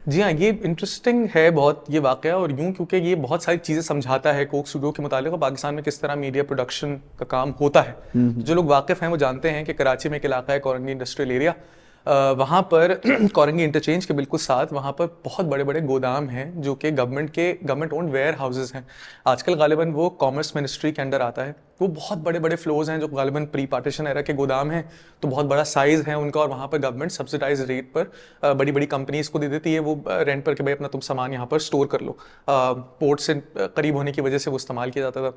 जी हाँ, ये इंटरेस्टिंग है बहुत ये वाक़या, और यूँ क्योंकि ये बहुत सारी चीज़ें समझाता है कोक स्टूडियो के मुतालिक और पाकिस्तान में किस तरह मीडिया प्रोडक्शन का काम होता है। जो लोग वाकिफ़ हैं वो जानते हैं कि कराची में एक इलाका है कोरंगी इंडस्ट्रियल एरिया, वहाँ पर कोरंगी इंटरचेंज के बिल्कुल साथ वहाँ पर बहुत बड़े बड़े गोदाम हैं जो कि गवर्नमेंट ओन्ड वेयर हाउसेज़ हैं। आजकल गालिबन वो कॉमर्स मिनिस्ट्री के अंडर आता है। वो बहुत बड़े बड़े फ्लोर्स हैं जो गालिबन प्री पार्टीशन एरा के गोदाम हैं, तो बहुत बड़ा साइज़ है उनका, और वहाँ पर गवर्नमेंट सब्सिडाइज रेट पर बड़ी बड़ी कंपनीज़ को दे देती है वो रेंट पर कि भाई अपना तुम सामान यहाँ पर स्टोर कर लो। पोर्ट से करीब होने की वजह से वो इस्तेमाल किया जाता था।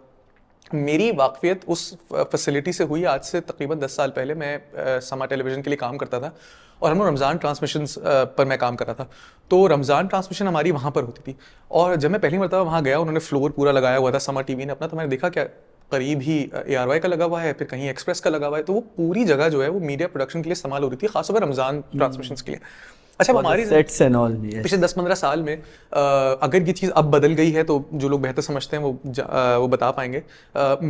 मेरी वाकफियत उस फैसिलिटी से हुई आज से तकरीबन 10 साल पहले। मैं समा टेलीविज़न के लिए काम करता था और हम लोग रमज़ान ट्रांसमिशंस पर मैं काम कर रहा था, तो रमज़ान ट्रांसमिशन हमारी वहाँ पर होती थी। और जब मैं पहली मरतबा वहाँ गया, उन्होंने फ्लोर पूरा लगाया हुआ था समा टीवी ने अपना, तो मैंने देखा क्या करीब ही ARY का लगा हुआ है, फिर कहीं एक्सप्रेस का लगा हुआ है, तो वो पूरी जगह जो है वो मीडिया प्रोडक्शन के लिए इस्तेमाल हो रही थी, खासतौर पर रमज़ान ट्रांसमिशंस के लिए। अच्छा, हमारी सेट्स एंड ऑल पिछले 10-15 साल में अगर ये चीज़ अब बदल गई है तो जो लोग बेहतर समझते हैं वो बता पाएंगे।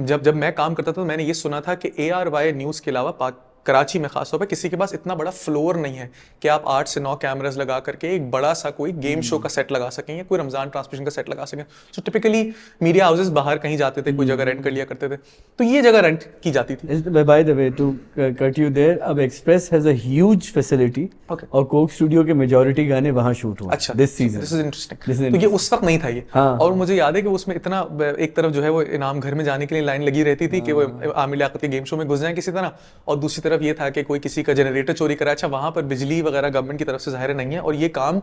जब मैं काम करता था तो मैंने ये सुना था कि ARY न्यूज़ के अलावा कराची में खासतौर पे किसी के पास इतना बड़ा फ्लोर नहीं है कि आप 8 से 9 कैमरास लगा करके एक बड़ा सा कोई गेम शो का सेट लगा सकें या कोई रमज़ान ट्रांसमिशन का सेट लगा सकें। सो टिपिकली मीडिया हाउसेस बाहर कहीं जाते थे, कोई जगह रेंट कर लिया करते थे, तो ये जगह रेंट की जाती थी। By the way, to cut you there, अब Express has a huge facility और कोक स्टूडियो के मेजॉरिटी गाने वहां शूट हुए। अच्छा, this season, this is interesting. तो ये उस वक्त नहीं था ये। हाँ। और मुझे याद है कि उसमें इतना एक तरफ जो है वो इनाम घर में जाने के लिए लाइन लगी रहती थी कि वो आमिर लियाकत के गेम शो में घुस जाए किसी तरह, और दूसरी तरफ ये था कि कोई किसी का जनरेटर चोरी करा। अच्छा, वहाँ पर बिजली वगैरह गवर्नमेंट की तरफ से ज़ाहिर नहीं है, और ये काम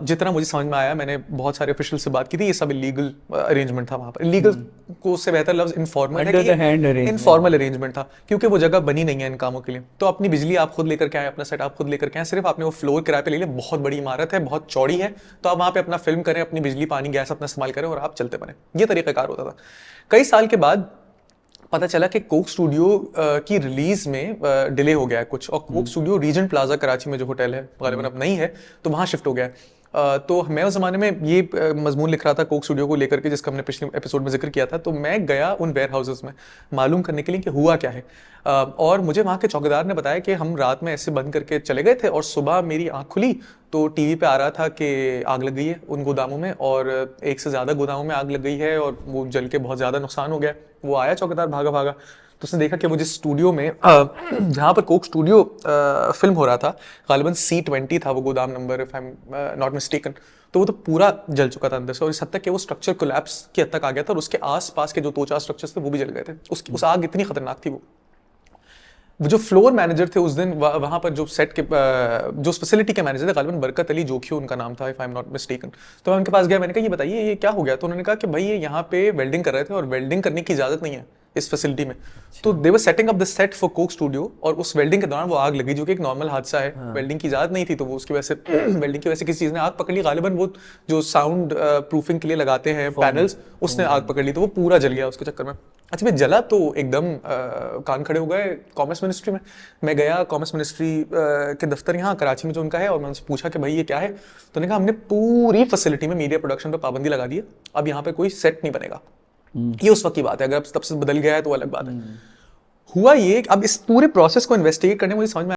जितना मुझे समझ में आया, मैंने बहुत सारे ऑफिशियल से बात की थी, ये सब इलीगल अरेंजमेंट था वहाँ पर। इलीगल को उससे बेहतर लफ्ज इनफॉर्मल है, इनफॉर्मल अरेंजमेंट था, क्योंकि वो जगह बनी नहीं है इन कामों के लिए। तो अपनी बिजली आप खुद लेकर के आए, अपना सेट आप खुद लेकर के आए, सिर्फ आपने वो फ्लोर किराए पे ले लिया। बहुत बड़ी इमारत है, बहुत चौड़ी है, तो आप वहाँ पे अपना फिल्म करें, अपनी बिजली पानी गैस अपना इस्तेमाल करें और आप चलते बने। ये तरीक़ाकार होता था। कई साल के बाद पता चला कि कोक स्टूडियो की रिलीज में डिले हो गया है कुछ, और Coke Studio Regent Plaza Karachi में जो होटल है गालिबन अब नहीं है, तो वहाँ शिफ्ट हो गया है। तो मैं उस ज़माने में ये मजमून लिख रहा था कोक स्टूडियो को लेकर के, जिसका हमने पिछले एपिसोड में जिक्र किया था। तो मैं गया उन वेयर हाउसेस में मालूम करने के लिए कि हुआ क्या है, और मुझे वहाँ के चौकीदार ने बताया कि हम रात में ऐसे बंद करके चले गए थे और सुबह मेरी आँख खुली तो टीवी पे आ रहा था कि आग लग गई है उन गोदामों में, और एक से ज़्यादा गोदामों में आग लग गई है और वो जल के बहुत ज़्यादा नुकसान हो गया। वो आया चौकीदार भागा भागा, तो उसने देखा कि वो जिस स्टूडियो में जहाँ पर कोक स्टूडियो फिल्म हो रहा था, गालिबन C20 था वो गोदाम number, if I am not mistaken, तो वो तो पूरा जल चुका था अंदर से, और इस हद तक कि वो स्ट्रक्चर कोलैप्स की हद तक आ गया था, और उसके आसपास के जो 2-4 स्ट्रक्चर्स थे वो भी जल गए थे। उस आग इतनी खतरनाक थी। वो जो फ्लोर मैनेजर थे उस दिन वहाँ पर, जो सेट के जो फैसिलिटी के मैनेजर थे, गालिबन बरकत अली जोखियो उनका नाम था, if I am not mistaken. तो मैं उनके पास गया, मैंने कहा ये बताइए ये क्या हो गया। तो उन्होंने कहा कि भाई ये यहाँ पे वेल्डिंग कर रहे थे और वेल्डिंग करने की इजाज़त नहीं है इस फैसिलिटी में। तो they were setting up the set for Coke Studio, और उस वेल्डिंग के दौरान वो आग लगी, जो कि एक नॉर्मल हादसा है। वेल्डिंग की इजाज़त नहीं थी, तो वो उसकी वजह से वेल्डिंग की वजह से किसी चीज़ ने आग पकड़ ली। गालिबन वो जो साउंड प्रूफिंग के लिए लगाते हैं पैनल्स, उसने आग पकड़ ली, तो वो पूरा जल गया उसके चक्कर में। अच्छा, मैं जला तो एकदम कान खड़े हो गए कॉमर्स मिनिस्ट्री में। मैं गया कॉमर्स मिनिस्ट्री के दफ्तर यहाँ कराची में जो उनका है, और मैं उनसे पूछा कि भाई ये क्या है। तो उन्होंने कहा हमने पूरी फैसिलिटी में मीडिया प्रोडक्शन पर पाबंदी लगा दी है, अब यहाँ पे कोई सेट नहीं बनेगा। ये उस वक्त की बात है, अगर अब तब से बदल गया है तो अलग बात है। हुआ ये, अब इस पूरे प्रोसेस को इन्वेस्टिगेट करने में मुझे समझ में